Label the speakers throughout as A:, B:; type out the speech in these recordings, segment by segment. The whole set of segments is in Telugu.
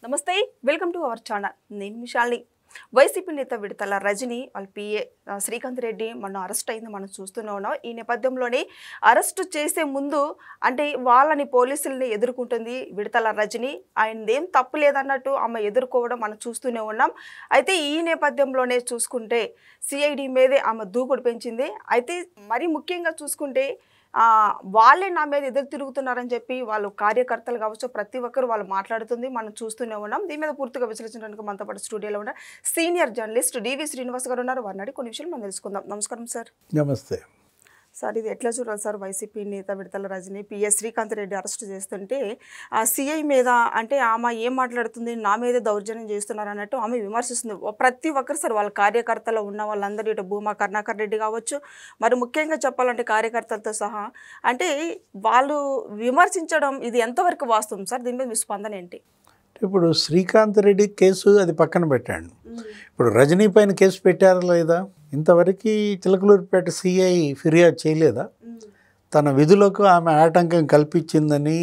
A: నమస్తే వెల్కమ్ టు అవర్ ఛానల్ నేను మిషాల్ని వైసీపీ నేత విడతల రజని వాళ్ళ పిఏ శ్రీకాంత్ రెడ్డి మొన్న అరెస్ట్ అయింది మనం చూస్తూనే ఉన్నాం ఈ నేపథ్యంలోనే అరెస్ట్ చేసే ముందు అంటే వాళ్ళని పోలీసుల్ని ఎదుర్కొంటుంది విడతల రజని ఆయనదేం తప్పు లేదన్నట్టు ఆమె ఎదుర్కోవడం మనం చూస్తూనే ఉన్నాం అయితే ఈ నేపథ్యంలోనే చూసుకుంటే సిఐడి మీదే ఆమె దూకుడు పెంచింది అయితే మరి ముఖ్యంగా చూసుకుంటే వాళ్ళే నా మీద ఎదురు తిరుగుతున్నారని చెప్పి వాళ్ళు కార్యకర్తలు కావచ్చు ప్రతి ఒక్కరు వాళ్ళు మాట్లాడుతుంది మనం చూస్తూనే ఉన్నాం దీని మీద పూర్తిగా విశ్లేషించడానికి మనతో పాటు స్టూడియోలో ఉన్న సీనియర్ జర్నలిస్ట్ డివి శ్రీనివాస్ గారు ఉన్నారు వారిని కొన్ని విషయాలు మనం తెలుసుకుందాం నమస్కారం సార్
B: నమస్తే
A: సార్ ఇది ఎట్లా చూడాలి సార్ వైసీపీ నేత విడతల రజని పిఎస్ శ్రీకాంత్ రెడ్డి అరెస్ట్ చేస్తుంటే ఆ సిఐ మీద అంటే ఆమె ఏం మాట్లాడుతుంది నా మీదే దౌర్జన్యం చేస్తున్నారు అన్నట్టు ఆమె విమర్శిస్తుంది ప్రతి ఒక్కరు సార్ వాళ్ళ కార్యకర్తలు ఉన్న వాళ్ళందరూ ఇటు భూమా కరుణాకర్ రెడ్డి కావచ్చు మరి ముఖ్యంగా చెప్పాలంటే కార్యకర్తలతో సహా అంటే వాళ్ళు విమర్శించడం ఇది ఎంతవరకు వాస్తవం సార్ దీని మీద మీ స్పందన ఏంటి
B: ఇప్పుడు శ్రీకాంత్ రెడ్డి కేసు అది పక్కన పెట్టాడు ఇప్పుడు రజనీ పైన కేసు పెట్టారా లేదా ఇంతవరకు చిలకలూరుపేట సిఐ ఫిర్యాదు చేయలేదా తన విధులకు ఆమె ఆటంకం కల్పించిందని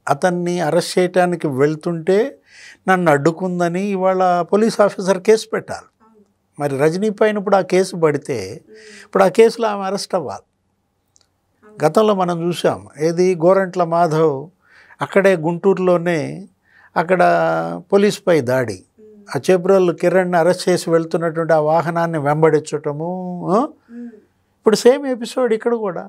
B: అతన్ని అరెస్ట్ చేయడానికి వెళ్తుంటే నన్ను అడ్డుకుందని ఇవాళ పోలీస్ ఆఫీసర్ కేసు పెట్టాలి మరి రజనీ పైన ఇప్పుడు ఆ కేసు పడితే ఇప్పుడు ఆ కేసులో ఆమె అరెస్ట్ అవ్వాలి గతంలో మనం చూసాం ఏది గోరంట్ల మాధవ్ అక్కడే గుంటూరులోనే అక్కడ పోలీసుపై దాడి ఆ చేబ్రోలు కిరణ్ని అరెస్ట్ చేసి వెళ్తున్నటువంటి ఆ వాహనాన్ని వెంబడించటము ఇప్పుడు సేమ్ ఎపిసోడ్ ఇక్కడ కూడా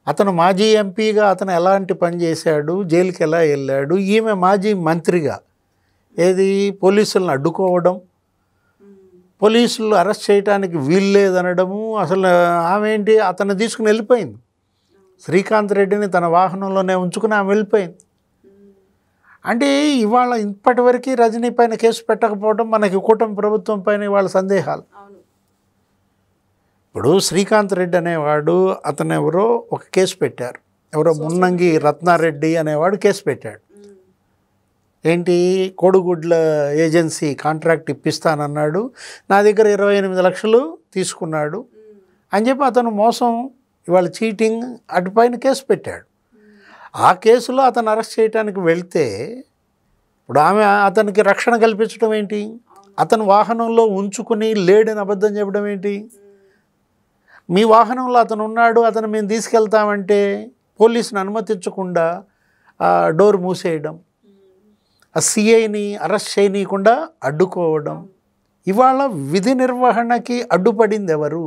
B: అతను మాజీ ఎంపీగా అతను ఎలాంటి పని చేశాడు జైలుకి ఎలా వెళ్ళాడు ఈమె మాజీ మంత్రిగా ఏది పోలీసులను అడ్డుకోవడం పోలీసులు అరెస్ట్ చేయడానికి వీల్లేదనడము అసలు ఆమె ఏంటి అతను తీసుకుని వెళ్ళిపోయింది శ్రీకాంత్ రెడ్డిని తన వాహనంలోనే ఉంచుకుని ఆమె వెళ్ళిపోయింది అంటే ఇవాళ ఇప్పటివరకు రజనీ పైన కేసు పెట్టకపోవడం మనకి కూటమి ప్రభుత్వం పైన ఇవాళ సందేహాలు ఇప్పుడు శ్రీకాంత్ రెడ్డి అనేవాడు అతను ఎవరో ఒక కేసు పెట్టారు ఎవరో మున్నంగి రత్నారెడ్డి అనేవాడు కేసు పెట్టాడు ఏంటి కోడిగుడ్ల ఏజెన్సీ కాంట్రాక్ట్ ఇప్పిస్తానన్నాడు నా దగ్గర 28 లక్షలు తీసుకున్నాడు అని చెప్పి అతను మోసం ఇవాళ చీటింగ్ అటుపైన కేసు పెట్టాడు ఆ కేసులో అతను అరెస్ట్ చేయడానికి వెళ్తే ఇప్పుడు ఆమె అతనికి రక్షణ కల్పించడం ఏంటి అతను వాహనంలో ఉంచుకుని లేడని అబద్ధం చెప్పడం ఏంటి మీ వాహనంలో అతను ఉన్నాడు అతను మేము తీసుకెళ్తామంటే పోలీసుని అనుమతించకుండా ఆ డోర్ మూసేయడం ఆ సిఐని అరెస్ట్ చేయనీయకుండా అడ్డుకోవడం ఇవాళ విధి నిర్వహణకి అడ్డుపడింది ఎవరు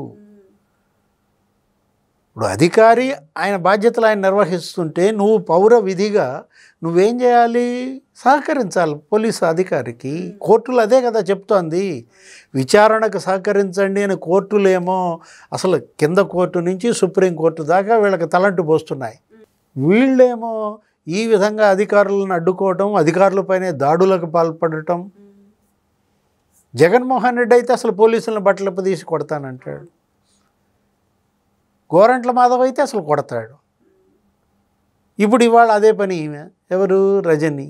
B: ఇప్పుడు అధికారి ఆయన బాధ్యతలు ఆయన నిర్వహిస్తుంటే నువ్వు పౌర విధిగా నువ్వేం చేయాలి సహకరించాలి పోలీసు అధికారికి కోర్టులు అదే కదా చెప్తోంది విచారణకు సహకరించండి అని కోర్టులేమో అసలు కింద కోర్టు నుంచి సుప్రీంకోర్టు దాకా వీళ్ళకి తలంటు పోస్తున్నాయి వీళ్ళేమో ఈ విధంగా అధికారులను అడ్డుకోవటం అధికారులపైనే దాడులకు పాల్పడటం జగన్మోహన్ రెడ్డి అయితే అసలు పోలీసులను బట్టలు తీసి కొడతానంటాడు గోరంట్ల మాధవ్ అయితే అసలు కొడతాడు ఇప్పుడు ఇవాళ అదే పని ఈమె ఎవరు రజని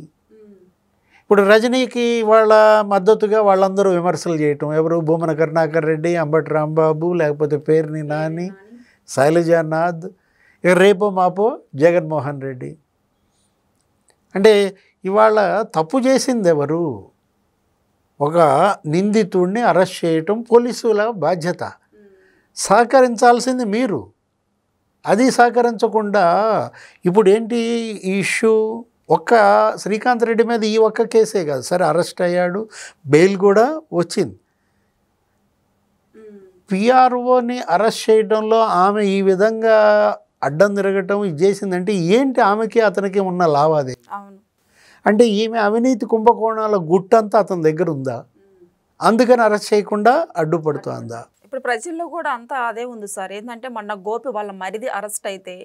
B: ఇప్పుడు రజనీకి వాళ్ళ మద్దతుగా వాళ్ళందరూ విమర్శలు చేయటం ఎవరు భూమన కరుణాకర్ రెడ్డి అంబటి రాంబాబు లేకపోతే పేర్ని నాని శైలజానాథ్ ఇక రేపో మాపో జగన్మోహన్ రెడ్డి అంటే ఇవాళ తప్పు చేసింది ఎవరు ఒక నిందితుడిని అరెస్ట్ చేయటం పోలీసుల బాధ్యత సహకరించాల్సింది మీరు అది సహకరించకుండా ఇప్పుడు ఏంటి ఈ ఇష్యూ ఒక్క శ్రీకాంత్ రెడ్డి మీద ఈ ఒక్క కేసే కాదు సరే అరెస్ట్ అయ్యాడు బెయిల్ కూడా వచ్చింది పిఆర్ఓని అరెస్ట్ చేయడంలో ఆమె ఈ విధంగా అడ్డం తిరగటం ఇది చేసిందంటే ఏంటి ఆమెకి అతనికి ఉన్న లావాదేవీ అంటే ఈమె అవినీతి కుంభకోణాల గుట్టంతా అతని దగ్గర ఉందా అందుకని అరెస్ట్ చేయకుండా అడ్డుపడుతుందా
A: ఇప్పుడు ప్రజల్లో కూడా అంతా అదే ఉంది సార్ ఏంటంటే మొన్న గోపి వాళ్ళ మరిది అరెస్ట్ అయితే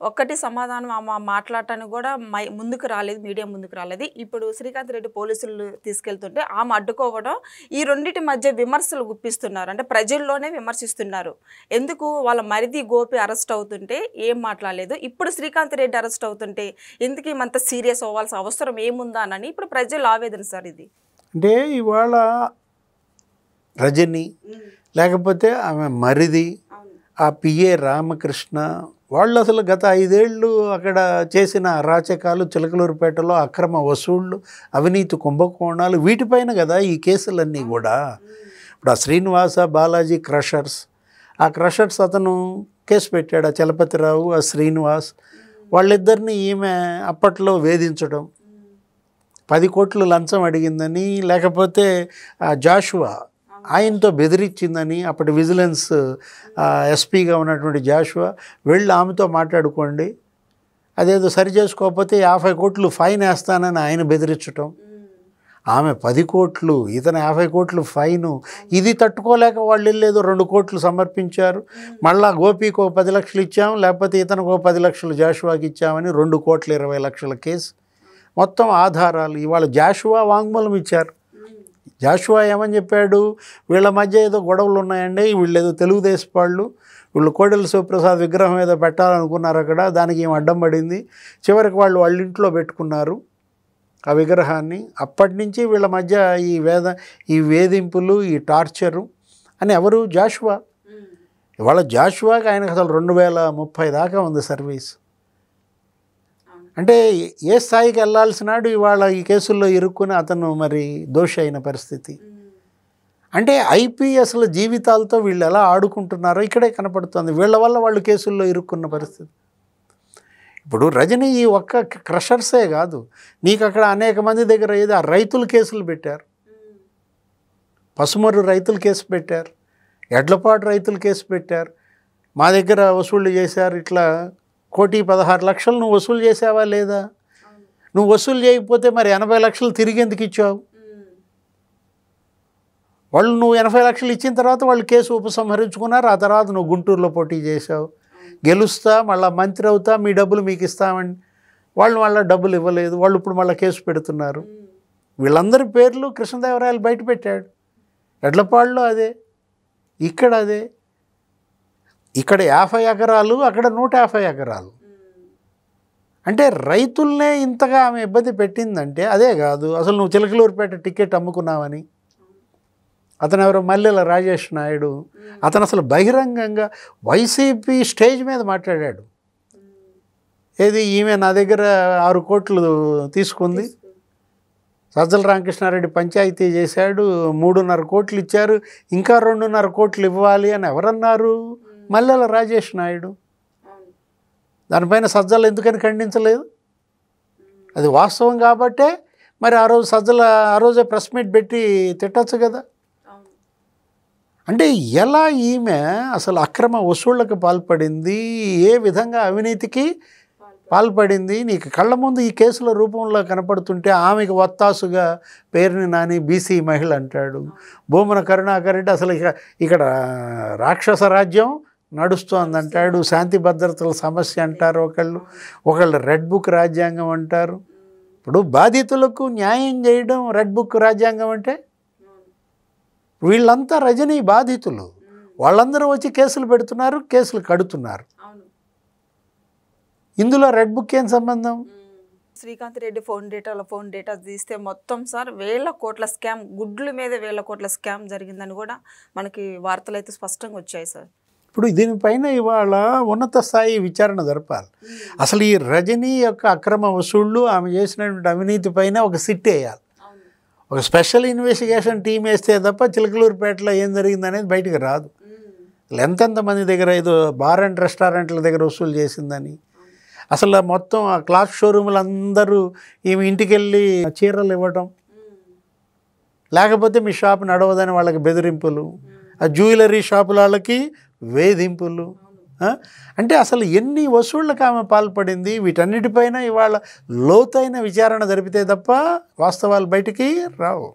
A: ఒక్కటి సమాధానం ఆమె మాట్లాడటానికి కూడా ముందుకు రాలేదు మీడియా ముందుకు రాలేదు ఇప్పుడు శ్రీకాంత్ రెడ్డి పోలీసులు తీసుకెళ్తుంటే ఆమె అడ్డుకోవడం ఈ రెండింటి మధ్య విమర్శలు గుప్పిస్తున్నారు అంటే ప్రజల్లోనే విమర్శిస్తున్నారు ఎందుకు వాళ్ళ మరిది గోపి అరెస్ట్ అవుతుంటే ఏం మాట్లాడలేదు ఇప్పుడు శ్రీకాంత్ రెడ్డి అరెస్ట్ అవుతుంటే ఎందుకు ఏమంత సీరియస్ అవ్వాల్సిన అవసరం ఏముందానని ఇప్పుడు ప్రజలు ఆవేదన సార్ ఇది
B: అంటే ఇవాళ రజని లేకపోతే ఆమె మరిది ఆ పిఏ రామకృష్ణ వాళ్ళు అసలు గత 5 ఏళ్ళు అక్కడ చేసిన అరాచకాలు, చిలకలూరిపేటలో అక్రమ వసూళ్ళు, అవినీతి కుంభకోణాలు, వీటిపైన కదా ఈ కేసులన్నీ కూడా. ఇప్పుడు ఆ శ్రీనివాస బాలాజీ క్రషర్స్, ఆ క్రషర్స్ అతను కేసు పెట్టాడు, ఆ చలపతిరావు, ఆ శ్రీనివాస్, వాళ్ళిద్దరిని ఈమె అప్పట్లో వేధించడం, 10 కోట్లు లంచం అడిగిందని, లేకపోతే జాషువా ఆయనతో బెదిరించిందని, అప్పటి విజిలెన్స్ ఎస్పీగా ఉన్నటువంటి జాషువా వెళ్ళి ఆమెతో మాట్లాడుకోండి, అదేదో సరి చేసుకోకపోతే 50 కోట్లు ఫైన్ వేస్తానని ఆయన బెదిరించటం, ఆమె 10 కోట్లు, ఇతను 50 కోట్లు ఫైను. ఇది తట్టుకోలేక వాళ్ళు వెళ్ళేదో 2 కోట్లు సమర్పించారు. మళ్ళా గోపికి 10 లక్షలు ఇచ్చాం, లేకపోతే ఇతనికి 10 లక్షలు జాషువాకి ఇచ్చామని 2,20,00,000 కేసు. మొత్తం ఆధారాలు ఇవాళ జాషువా వాంగ్మూలం ఇచ్చారు. జాషువా ఏమని చెప్పాడు, వీళ్ళ మధ్య ఏదో గొడవలు ఉన్నాయండి, వీళ్ళు ఏదో తెలుగుదేశం వాళ్ళు, వీళ్ళు కోడెల శివప్రసాద్ విగ్రహం ఏదో పెట్టాలనుకున్నారు అక్కడ, దానికి ఏం అడ్డం పడింది, చివరికి వాళ్ళు వాళ్ళ ఇంట్లో పెట్టుకున్నారు ఆ విగ్రహాన్ని. అప్పటి నుంచి వీళ్ళ మధ్య ఈ వేధింపులు, ఈ టార్చరు అని ఎవరు, జాషువా. ఇవాళ జాషువాకి ఆయనకు అసలు 2030 దాకా ఉంది సర్వీస్. అంటే ఏ స్థాయికి వెళ్ళాల్సినాడు ఇవాళ ఈ కేసుల్లో ఇరుక్కుని అతను మరి దోషి అయిన పరిస్థితి. అంటే ఐపీఎస్ల జీవితాలతో వీళ్ళు ఎలా ఆడుకుంటున్నారో ఇక్కడే కనపడుతుంది. వీళ్ళ వల్ల వాళ్ళు కేసుల్లో ఇరుక్కున్న పరిస్థితి. ఇప్పుడు రజనీ ఈ ఒక్క క్రషర్సే కాదు, నీకు అక్కడ అనేక మంది దగ్గర ఏదో రైతులు కేసులు పెట్టారు, పసుమర్రు రైతులు కేసు పెట్టారు, ఎడ్లపాటు రైతులు కేసు పెట్టారు, మా దగ్గర వసూళ్ళు చేశారు, ఇట్లా 1,16,00,000 నువ్వు వసూలు చేసావా లేదా? నువ్వు వసూలు చేయకపోతే మరి 80 లక్షలు తిరిగి ఎందుకు ఇచ్చావు? వాళ్ళు నువ్వు 80 లక్షలు ఇచ్చిన తర్వాత వాళ్ళు కేసు ఉపసంహరించుకున్నారు. ఆ తర్వాత నువ్వు గుంటూరులో పోటీ చేసావు, గెలుస్తా, మళ్ళీ మంత్రి అవుతా, మీ డబ్బులు మీకు ఇస్తామని వాళ్ళు మళ్ళీ డబ్బులు ఇవ్వలేదు, వాళ్ళు ఇప్పుడు మళ్ళీ కేసు పెడుతున్నారు. వీళ్ళందరి పేర్లు కృష్ణదేవరాయలు బయట పెట్టాడు. ఎడ్లపాడులో అదే, ఇక్కడ అదే, ఇక్కడ 50 ఎకరాలు, అక్కడ 150 ఎకరాలు. అంటే రైతుల్నే ఇంతగా ఆమె ఇబ్బంది పెట్టిందంటే అదే కాదు, అసలు నువ్వు చిలకలూరిపేట టికెట్ అమ్ముకున్నావని. అతను ఎవరో మల్లెల రాజేష్ నాయుడు, అతను అసలు బహిరంగంగా వైసీపీ స్టేజ్ మీద మాట్లాడాడు. ఏది, ఈమె నా దగ్గర 6 కోట్లు తీసుకుంది, సజ్జల రామకృష్ణారెడ్డి పంచాయతీ చేశాడు, 3.5 కోట్లు ఇచ్చారు, ఇంకా 2.5 కోట్లు ఇవ్వాలి అని ఎవరన్నారు? మల్లెల రాజేష్ నాయుడు. దానిపైన సజ్జలు ఎందుకని ఖండించలేదు? అది వాస్తవం కాబట్టే మరి ఆ రోజు సజ్జల ఆ రోజే ప్రెస్ మీట్ పెట్టి తిట్టచ్చు కదా. అంటే ఎలా ఈమె అసలు అక్రమ వసూళ్లకు పాల్పడింది, ఏ విధంగా అవినీతికి పాల్పడింది నీకు కళ్ళ ముందు ఈ కేసుల రూపంలో కనపడుతుంటే, ఆమెకు వత్తాసుగా పేరుని నాని బీసీ మహిళ అంటాడు, భూమన కరుణాకర్ రెడ్డి అసలు ఇక్కడ రాక్షస రాజ్యం నడుస్తోందంటాడు, శాంతి భద్రతల సమస్య అంటారు ఒకళ్ళు రెడ్ బుక్ రాజ్యాంగం అంటారు. ఇప్పుడు బాధితులకు న్యాయం చేయడం రెడ్ బుక్ రాజ్యాంగం అంటే, వీళ్ళంతా రజనీ బాధితులు, వాళ్ళందరూ వచ్చి కేసులు పెడుతున్నారు, కేసులు కడుతున్నారు. ఇందులో రెడ్ బుక్ ఏం సంబంధం?
A: శ్రీకాంత్ రెడ్డి ఫోన్ డేటా తీస్తే మొత్తం సార్ 1,000 కోట్ల స్కామ్, గుడ్ల మీద 1,000 కోట్ల స్కామ్ జరిగిందని కూడా మనకి వార్తలు అయితే స్పష్టంగా వచ్చాయి సార్.
B: ఇప్పుడు దీనిపైన ఇవాళ ఉన్నత స్థాయి విచారణ జరపాలి. అసలు ఈ రజనీ యొక్క అక్రమ వసూళ్ళు, ఆమె చేసినటువంటి అవినీతి పైన ఒక సిట్ వేయాలి, ఒక స్పెషల్ ఇన్వెస్టిగేషన్ టీం వేస్తే తప్ప చిలకలూరిపేటలో ఏం జరిగింది అనేది బయటకు రాదు. ఎంతెంతమంది దగ్గర ఏదో బార్ అండ్ రెస్టారెంట్ల దగ్గర వసూలు చేసిందని, అసలు మొత్తం ఆ క్లాత్ షోరూములు అందరూ ఈమె ఇంటికి వెళ్ళి చీరలు ఇవ్వటం, లేకపోతే మీ షాప్ నడవదని వాళ్ళకి బెదిరింపులు, ఆ జ్యువెలరీ షాపుల వాళ్ళకి వేధింపులు. అంటే అసలు ఎన్ని వసూళ్ళకి ఆమె పాల్పడింది, వీటన్నిటిపైన ఇవాళ లోతైన విచారణ జరిపితే తప్ప వాస్తవాలు బయటికి రావు.